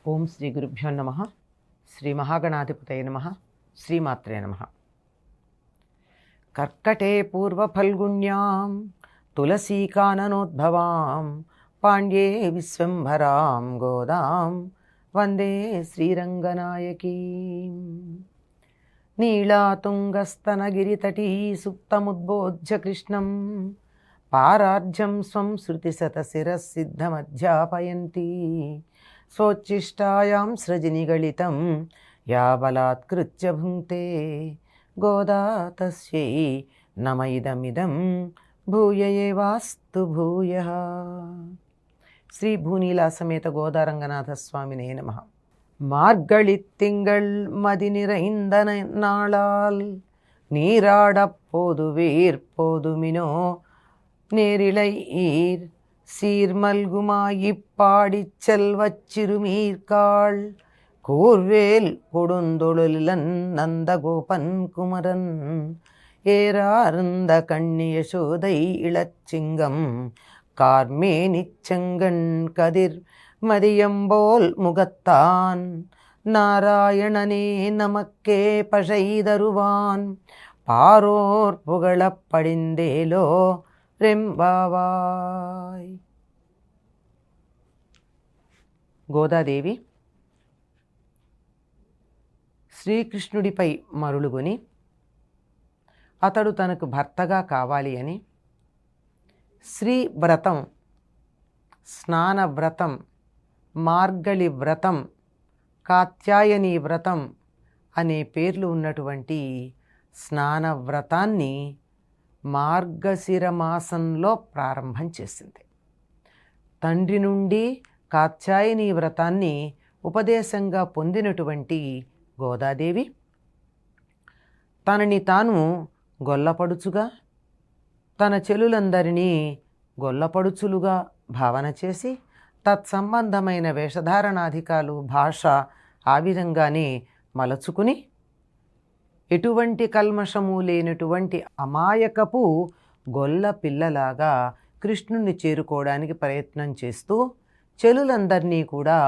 ఓం శ్రీ గురుభ్యో నమ. శ్రీ మహాగణాధిపతయ నమ. శ్రీమాత్రే నమ. కర్కటే పూర్వఫల్గుణ్యాం తులసీకాననోద్భవాం పాండ్యే విశ్వంభరాం గోదాం వందే శ్రీరంగనాయకీం. నీళాతుంగస్తనగిరితటీ సుప్తముద్బోధ్య కృష్ణం పారార్జం స్వం శృతిశతశిరసిద్ధమధ్యాపయంతి స్వోచ్ఛిష్టాయాం సృజనిగళితం యా బలాత్కృత్య భుంక్తే గోదా తస్యై నమ ఇదమిదం భూయ ఏవాస్తు భూయః. శ్రీ భూనీలా సమేత గోదారంగనాథ స్వామినే నమః. மார்கழித்திங்கள் மதி நிறைந்த நாளால் நீராடப்போதுவீர் போதுமினோ நேரிழை ஈர் சீர்மல்குமாயிப்பாடிச் செல்வச் சிறுமீர்காள் கூர்வேல் கொடுந்தொழிலன் நந்தகோபன் குமரன் ஏறார்ந்த கண்ணி யசோதை இளச்சிங்கம் கார்மேனிச் செங்கண் கதிர் மதியம்போல் முகத்தான் நாராயணனே நமக்கே பழைதருவான் பாரோர் புகழப் படிந்தேலோ రెంబావాయ్. గోదాదేవి శ్రీకృష్ణుడిపై మరులుగొని అతడు తనకు భర్తగా కావాలి అని శ్రీవ్రతం, స్నానవ్రతం, మార్గళి వ్రతం, కాత్యాయని వ్రతం అనే పేర్లు ఉన్నటువంటి స్నానవ్రతాన్ని మార్గశిర మాసంలో ప్రారంభం చేసింది. తండ్రి నుండి కాత్యాయని వ్రతాన్ని ఉపదేశంగా పొందినటువంటి గోదాదేవి తనని తాను గొల్లపడుచుగా, తన చెలులందరినీ గొల్లపడుచులుగా భావన చేసి తత్సంబంధమైన వేషధారణాధికాలు, భాష ఆ విధంగానే మలచుకుని ఎటువంటి కల్మషము లేనటువంటి అమాయకపు గొల్ల పిల్లలాగా కృష్ణుణ్ణి చేరుకోవడానికి ప్రయత్నం చేస్తూ చెలులందరినీ కూడా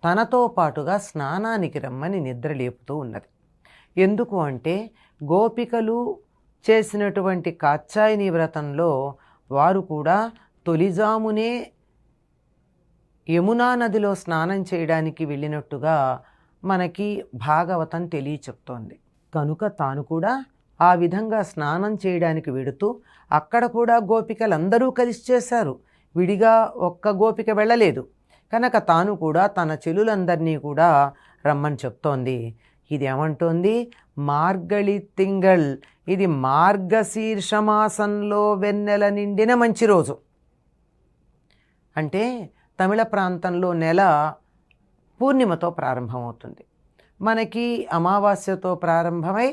తనతో పాటుగా స్నానానికి రమ్మని నిద్రలేపుతూ ఉన్నది. ఎందుకు అంటే గోపికలు చేసినటువంటి కాత్యాయని వ్రతంలో వారు కూడా తొలిజామునే యమునా నదిలో స్నానం చేయడానికి వెళ్ళినట్టుగా మనకి భాగవతం తెలియచెప్తోంది. కనుక తాను కూడా ఆ విధంగా స్నానం చేయడానికి వెడుతూ అక్కడ కూడా గోపికలందరూ కలిసి చేశారు, విడిగా ఒక్క గోపిక వెళ్ళలేదు. కనుక తాను కూడా తన చెలులందరినీ కూడా రమ్మని చెప్తోంది. ఇది ఏమంటోంది? మార్గళి తింగళ్, ఇది మార్గశీర్షమాసంలో వెన్నెల నిండిన మంచి రోజు. అంటే తమిళ ప్రాంతంలో నెల పూర్ణిమతో ప్రారంభమవుతుంది. మనకి అమావాస్యతో ప్రారంభమై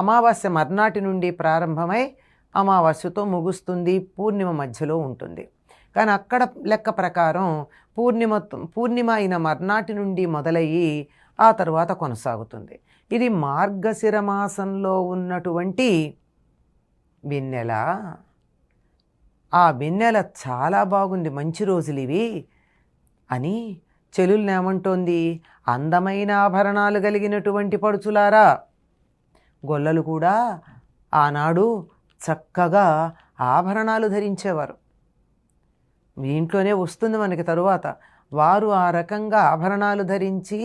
అమావాస్య మర్నాటి నుండి ప్రారంభమై అమావాస్యతో ముగుస్తుంది, పూర్ణిమ మధ్యలో ఉంటుంది. కానీ అక్కడ లెక్క ప్రకారం పూర్ణిమ అయిన మర్నాటి నుండి మొదలయ్యి ఆ తరువాత కొనసాగుతుంది. ఇది మార్గశిర మాసంలో ఉన్నటువంటి వెన్నెల. ఆ వెన్నెల చాలా బాగుంది, మంచి రోజులు ఇవి అని చెలుల్ని ఏమంటోంది? అందమైన ఆభరణాలు కలిగినటువంటి పడుచులారా. గొల్లలు కూడా ఆనాడు చక్కగా ఆభరణాలు ధరించేవారు. ఇంట్లోనే వస్తుంది మనకి తరువాత. వారు ఆ రకంగా ఆభరణాలు ధరించి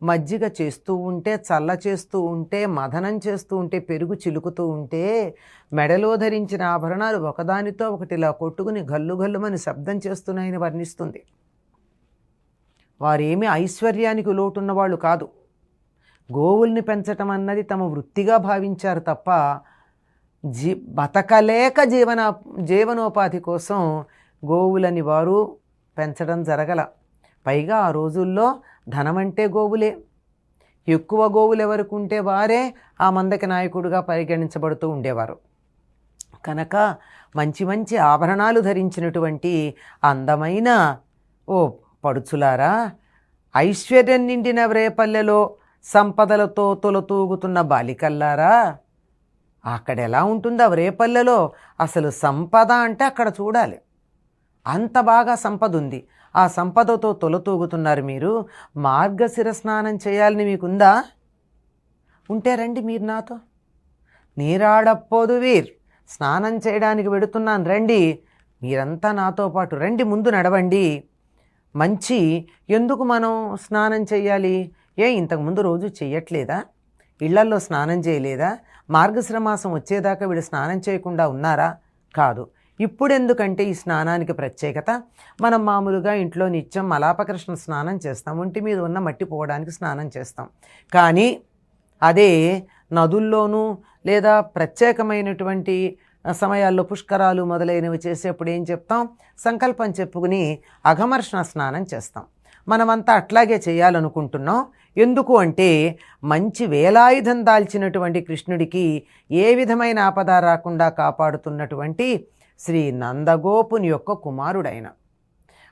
మజ్జిగ చేస్తూ ఉంటే, చల్ల చేస్తూ ఉంటే, మదనం చేస్తూ ఉంటే, పెరుగు చిలుకుతూ ఉంటే మెడలో ధరించిన ఆభరణాలు ఒకదానితో ఒకటి ఇలా కొట్టుకుని గల్లు గల్లుమని శబ్దం చేస్తున్నాయని వర్ణిస్తుంది. వారేమీ ఐశ్వర్యానికి లోటున్న వాళ్ళు కాదు. గోవుల్ని పెంచటం అన్నది తమ వృత్తిగా భావించారు తప్ప బతకలేక జీవనోపాధి కోసం గోవులని వారు పెంచడం జరగల. పైగా ఆ రోజుల్లో ధనమంటే గోవులే. ఎక్కువ గోవులు ఎవరికి ఉంటే వారే ఆ మందకి నాయకుడిగా పరిగణించబడుతూ ఉండేవారు. కనుక మంచి మంచి ఆభరణాలు ధరించినటువంటి అందమైన ఓ పడుచులారా, ఐశ్వర్యం నిండిన రేపల్లెలో సంపదలతో తొలతూగుతున్న బాలికల్లారా, అక్కడ ఎలా ఉంటుంది ఆ రేపల్లెలో? అసలు సంపద అంటే అక్కడ చూడాలి, అంత బాగా సంపద ఉంది. ఆ సంపదతో తొలతూగుతున్నారు మీరు. మార్గశిర స్నానం చేయాలని మీకుందా? ఉంటే రండి మీరు నాతో. నీరాడపోదువీర్, స్నానం చేయడానికి వెడుతున్నాను రండి, మీరంతా నాతో పాటు రండి, ముందు నడవండి. మంచి ఎందుకు మనం స్నానం చేయాలి? ఇంతకుముందు రోజు చెయ్యట్లేదా? ఇళ్లల్లో స్నానం చేయలేదా? మార్గశిర మాసం వచ్చేదాకా వీడు స్నానం చేయకుండా ఉన్నారా? కాదు. ఇప్పుడెందుకంటే ఈ స్నానానికి ప్రత్యేకత, మనం మామూలుగా ఇంట్లో నిత్యం మలాపకృష్ణ స్నానం చేస్తాం, ఒంటి మీద ఉన్న మట్టి పోవడానికి స్నానం చేస్తాం. కానీ అదే నదుల్లోనూ లేదా ప్రత్యేకమైనటువంటి సమయాల్లో పుష్కరాలు మొదలైనవి చేసేప్పుడు ఏం చెప్తాం? సంకల్పం చెప్పుకుని అఘమర్షణ స్నానం చేస్తాం. మనమంతా అట్లాగే చేయాలనుకుంటున్నాం. ఎందుకు అంటే మంచి వేలాయుధం దాల్చినటువంటి కృష్ణుడికి ఏ విధమైన ఆపద రాకుండా కాపాడుతున్నటువంటి శ్రీ నందగోపుని యొక్క కుమారుడైన,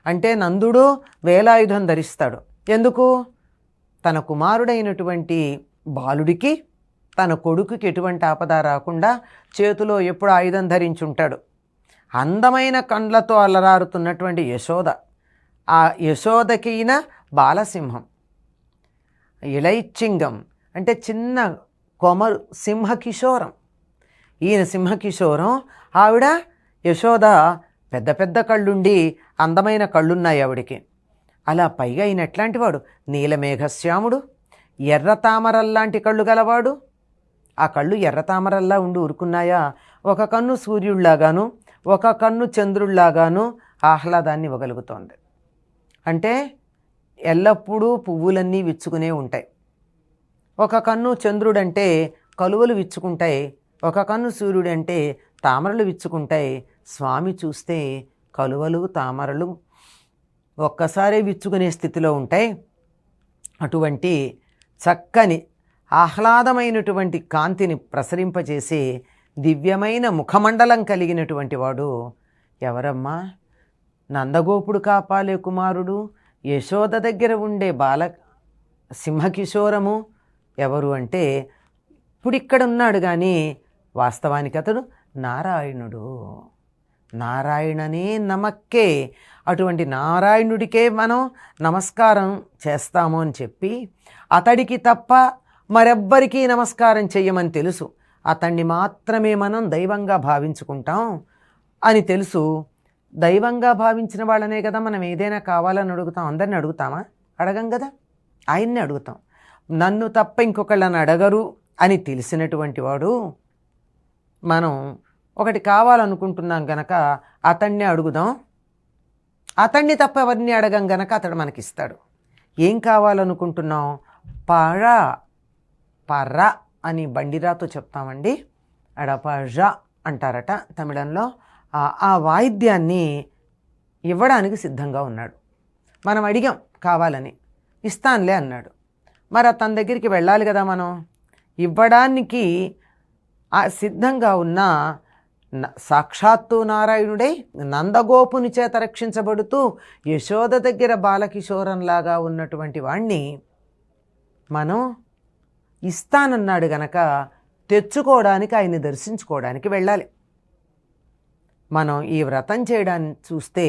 అంటే నందుడు వేలాయుధం ధరిస్తాడు. ఎందుకు? తన కుమారుడైనటువంటి బాలుడికి, తన కొడుకుకి ఎటువంటి ఆపద రాకుండా చేతిలో ఎప్పుడు ఆయుధం ధరించుంటాడు. అందమైన కండ్లతో అలరారుతున్నటువంటి యశోద, ఆ యశోదకైన బాలసింహం, ఇళైచ్చింగం అంటే చిన్న కొమరు, సింహకిశోరం. ఈయన సింహకిశోరం, ఆవిడ యశోద పెద్ద పెద్ద కళ్ళుండి అందమైన కళ్ళున్నాయి ఆవిడికి. అలా పైగా ఈయన ఎట్లాంటి వాడు? నీలమేఘశ్యాముడు, ఎర్ర తామరల్లాంటి కళ్ళు గలవాడు. ఆ కళ్ళు ఎర్ర తామరల్లా ఉండి ఊరుకున్నాయా? ఒక కన్ను సూర్యుడిలాగాను, ఒక కన్ను చంద్రుడిలాగాను ఆహ్లాదాన్ని ఇవ్వగలుగుతోంది. అంటే ఎల్లప్పుడూ పువ్వులన్నీ విచ్చుకునే ఉంటాయి. ఒక కన్ను చంద్రుడంటే కలువలు విచ్చుకుంటాయి, ఒక కన్ను సూర్యుడంటే తామరలు విచ్చుకుంటాయి. స్వామి చూస్తే కలువలు తామరలు ఒక్కసారే విచ్చుకునే స్థితిలో ఉంటాయి. అటువంటి చక్కని ఆహ్లాదమైనటువంటి కాంతిని ప్రసరింపజేసే దివ్యమైన ముఖమండలం కలిగినటువంటి వాడు ఎవరమ్మా? నందగోపుడు కాపాలే కుమారుడు, యశోద దగ్గర ఉండే బాల సింహకిశోరము ఎవరు అంటే ఇప్పుడు ఇక్కడ ఉన్నాడు, కానీ వాస్తవానికి అతడు నారాయణుడు. నారాయణనే నమక్కే, అటువంటి నారాయణుడికే మనం నమస్కారం చేస్తాము అని చెప్పి, అతడికి తప్ప మరెవ్వరికీ నమస్కారం చెయ్యమని తెలుసు, అతన్ని మాత్రమే మనం దైవంగా భావించుకుంటాం అని తెలుసు. దైవంగా భావించిన వాళ్ళనే కదా మనం ఏదైనా కావాలని అడుగుతాం. అందరిని అడుగుతామా? అడగం కదా, ఆయన్ని అడుగుతాం. నన్ను తప్ప ఇంకొకళ్ళని అడగరు అని తెలిసినటువంటి వాడు, మనం ఒకటి కావాలనుకుంటున్నాం గనక అతన్ని అడుగుదాం, అతన్ని తప్ప ఎవరిని అడగం గనక అతడు మనకిస్తాడు. ఏం కావాలనుకుంటున్నాం? పర్ర అని బండిరాతో చెప్తామండి, అడపజ అంటారట తమిళంలో. ఆ వాయిద్యాన్ని ఇవ్వడానికి సిద్ధంగా ఉన్నాడు. మనం అడిగాం కావాలని, ఇస్తానులే అన్నాడు. మరి తన దగ్గరికి వెళ్ళాలి కదా మనం. ఇవ్వడానికి సిద్ధంగా ఉన్న సాక్షాత్తు నారాయణుడై నందగోపుని చేత రక్షించబడుతూ యశోద దగ్గర బాలకిశోరంలాగా ఉన్నటువంటి వాణ్ణి మనం ఇస్తానన్నాడు గనక తెచ్చుకోవడానికి, ఆయన్ని దర్శించుకోవడానికి వెళ్ళాలి. మనం ఈ వ్రతం చేయడాన్ని చూస్తే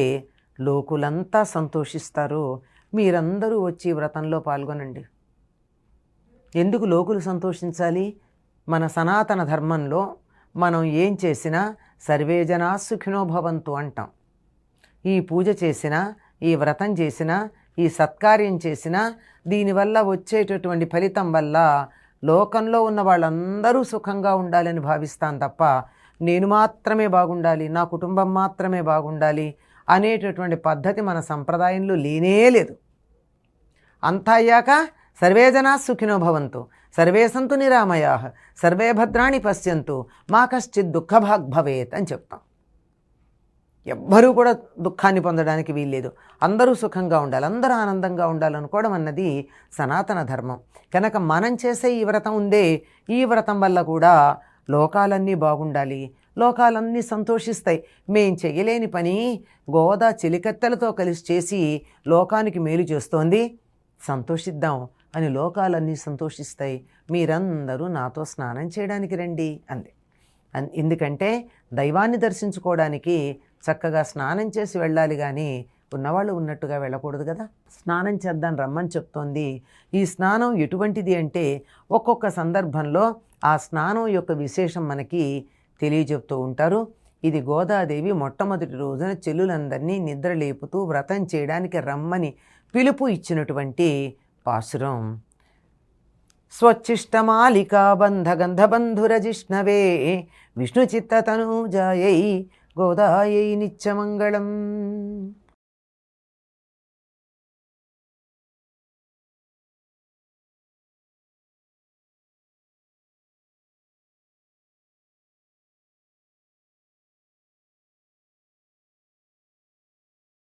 లోకులంతా సంతోషిస్తారు. మీరందరూ వచ్చి వ్రతంలో పాల్గొనండి. ఎందుకు లోకులు సంతోషించాలి? మన సనాతన ధర్మంలో మనం ఏం చేసినా సర్వే జనా సుఖినో భవంతు అంటాం. ఈ పూజ చేసినా, ఈ వ్రతం చేసినా, ఈ సత్కార్యం చేసినా దీనివల్ల వచ్చేటటువంటి ఫలితం వల్ల లోకంలో ఉన్న వాళ్ళందరూ సుఖంగా ఉండాలని భావిస్తాం తప్ప నేను మాత్రమే బాగుండాలి, నా కుటుంబం మాత్రమే బాగుండాలి అనేటటువంటి పద్ధతి మన సంప్రదాయంలో లేనే లేదు. అంతా అయ్యాక సర్వే జనా సుఖినో భవంతు, సర్వే సంతు నిరామయాః, సర్వే భద్రాణి పశ్యంతు, మా కశ్చిత్ దుఃఖభాగ్ భవేత్ అని చెప్తాం. ఎవ్వరూ కూడా దుఃఖాన్ని పొందడానికి వీల్లేదు. అందరూ సుఖంగా ఉండాలి, అందరూ ఆనందంగా ఉండాలనుకోవడం అన్నది సనాతన ధర్మం. కనుక మనం చేసే ఈ వ్రతం ఉందే, ఈ వ్రతం వల్ల కూడా లోకాలన్నీ బాగుండాలి, లోకాలన్నీ సంతోషిస్తాయి. మేం చెయ్యలేని పని గోదా చెలికత్తెలతో కలిసి చేసి లోకానికి మేలు చేస్తోంది, సంతోషిద్దాం అని లోకాలన్నీ సంతోషిస్తాయి. మీరందరూ నాతో స్నానం చేయడానికి రండి అంది. ఎందుకంటే దైవాన్ని దర్శించుకోవడానికి చక్కగా స్నానం చేసి వెళ్ళాలి, కానీ ఉన్నవాళ్ళు ఉన్నట్టుగా వెళ్ళకూడదు కదా. స్నానం చేద్దాం రమ్మని చెప్తోంది. ఈ స్నానం ఎటువంటిది అంటే ఒక్కొక్క సందర్భంలో ఆ స్నానం యొక్క విశేషం మనకి తెలియజెప్తూ ఉంటారు. ఇది గోదాదేవి మొట్టమొదటి రోజున చెల్లులందరినీ నిద్ర లేపుతూ వ్రతం చేయడానికి రమ్మని పిలుపు ఇచ్చినటువంటి పాసురం. స్వచ్ఛిష్టమాలికా బంధగంధబంధురజిష్ణవే విష్ణుచిత్తతనూజాయై గోదాయై నిత్యమంగళం.